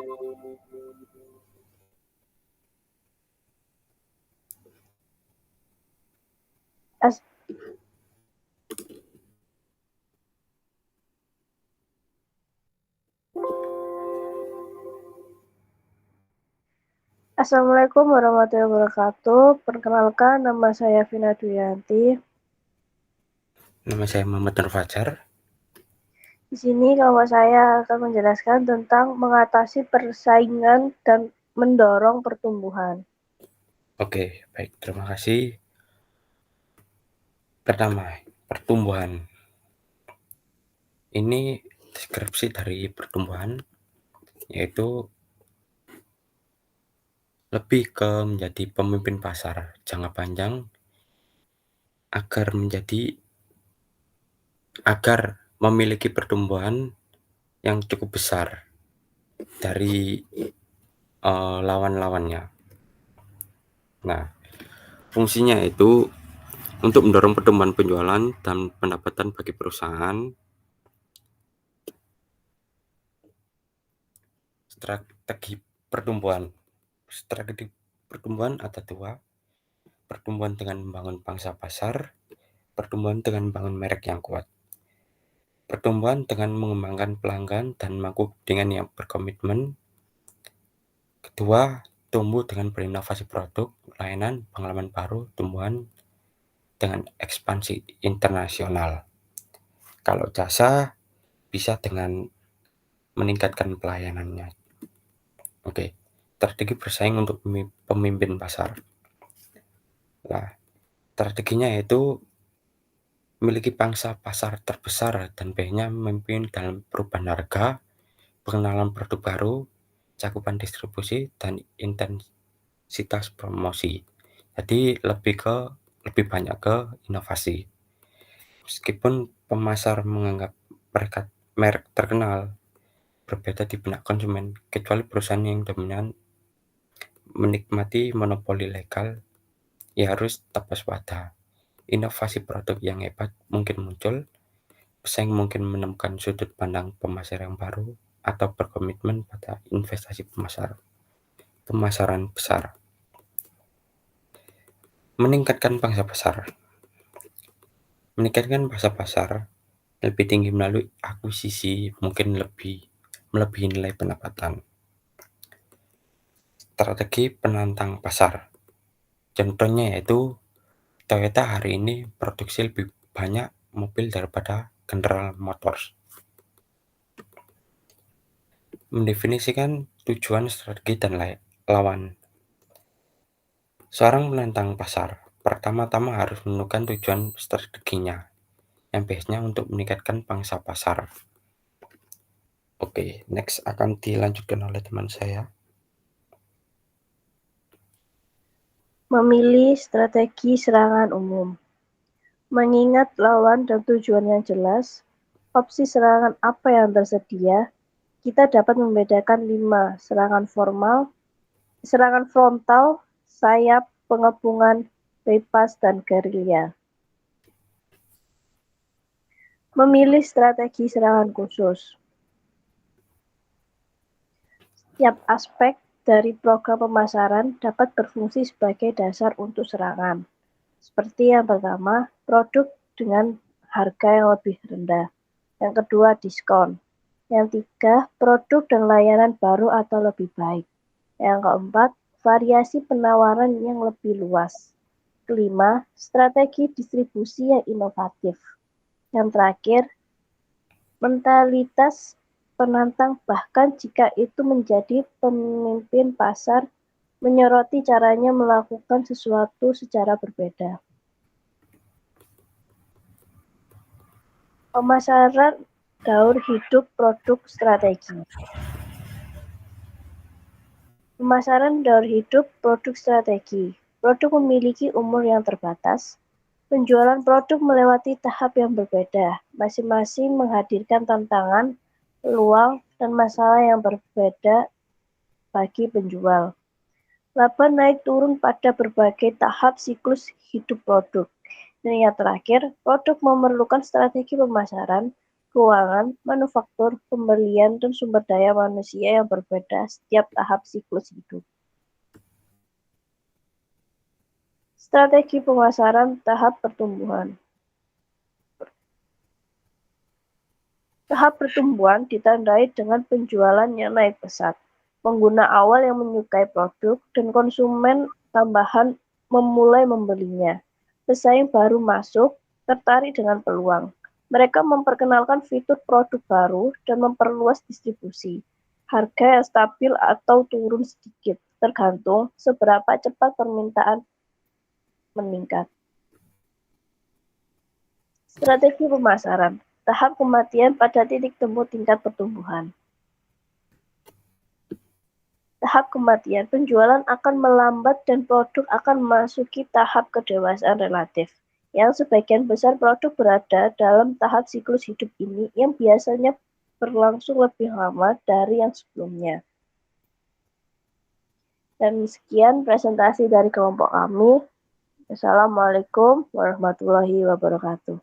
As Assalamualaikum warahmatullahi wabarakatuh. Perkenalkan, nama saya Vina Duyanti. Nama saya Muhammad Nur Fajar. Di sini kelompok saya akan menjelaskan tentang mengatasi persaingan dan mendorong pertumbuhan. Oke, baik, terima kasih. Pertama, pertumbuhan. Ini deskripsi dari pertumbuhan, yaitu lebih ke menjadi pemimpin pasar jangka panjang agar memiliki pertumbuhan yang cukup besar dari lawan-lawannya. Nah, fungsinya itu untuk mendorong pertumbuhan penjualan dan pendapatan bagi perusahaan. Strategi pertumbuhan ada dua: pertumbuhan dengan membangun pangsa pasar, pertumbuhan dengan membangun merek yang kuat. Pertumbuhan dengan mengembangkan pelanggan dan mampu dengan yang berkomitmen. Kedua, tumbuh dengan berinovasi produk, layanan, pengalaman baru, tumbuhan dengan ekspansi internasional. Kalau jasa, bisa dengan meningkatkan pelayanannya. Oke, strategi bersaing untuk pemimpin pasar. Nah, strateginya yaitu memiliki pangsa pasar terbesar dan biayanya memimpin dalam perubahan harga, pengenalan produk baru, cakupan distribusi, dan intensitas promosi. Jadi lebih banyak ke inovasi. Meskipun pemasar menganggap merek terkenal berbeda di benak konsumen, kecuali perusahaan yang dominan menikmati monopoli legal, ya harus tetap waspada. Inovasi produk yang hebat mungkin muncul, pesaing mungkin menemukan sudut pandang pemasar yang baru, atau berkomitmen pada investasi pemasaran besar. Meningkatkan pangsa pasar. Meningkatkan pangsa pasar lebih tinggi melalui akuisisi mungkin melebihi nilai pendapatan. Strategi penantang pasar. Contohnya yaitu Toyota hari ini produksi lebih banyak mobil daripada General Motors. Mendefinisikan tujuan, strategi, dan lawan. Seorang penantang pasar pertama-tama harus menentukan tujuan strateginya, yang biasanya untuk meningkatkan pangsa pasar. Oke, next akan dilanjutkan oleh teman saya. Memilih strategi serangan umum. Mengingat lawan dan tujuan yang jelas, opsi serangan apa yang tersedia, kita dapat membedakan 5: serangan frontal, sayap, pengepungan, bypass, dan gerilya. Memilih strategi serangan khusus. Setiap aspek dari program pemasaran dapat berfungsi sebagai dasar untuk serangan. Seperti yang pertama, produk dengan harga yang lebih rendah. Yang kedua, diskon. Yang tiga, produk dan layanan baru atau lebih baik. Yang keempat, variasi penawaran yang lebih luas. Kelima, strategi distribusi yang inovatif. Yang terakhir, mentalitas penantang bahkan jika itu menjadi pemimpin pasar, menyoroti caranya melakukan sesuatu secara berbeda. Pemasaran daur hidup produk strategi. Pemasaran daur hidup produk strategi. Produk memiliki umur yang terbatas. Penjualan produk melewati tahap yang berbeda, masing-masing menghadirkan tantangan, peluang, dan masalah yang berbeda bagi penjual. Laba naik turun pada berbagai tahap siklus hidup produk. Dan yang terakhir, produk memerlukan strategi pemasaran, keuangan, manufaktur, pembelian, dan sumber daya manusia yang berbeda setiap tahap siklus hidup. Strategi pemasaran tahap pertumbuhan. Tahap pertumbuhan ditandai dengan penjualan yang naik pesat, pengguna awal yang menyukai produk, dan konsumen tambahan memulai membelinya. Pesaing baru masuk, tertarik dengan peluang. Mereka memperkenalkan fitur produk baru dan memperluas distribusi. Harga yang stabil atau turun sedikit, tergantung seberapa cepat permintaan meningkat. Strategi pemasaran. Tahap kematian pada titik temu tingkat pertumbuhan. Tahap kematian, penjualan akan melambat dan produk akan memasuki tahap kedewasaan relatif. Yang sebagian besar produk berada dalam tahap siklus hidup ini yang biasanya berlangsung lebih lama dari yang sebelumnya. Dan sekian presentasi dari kelompok kami. Assalamualaikum warahmatullahi wabarakatuh.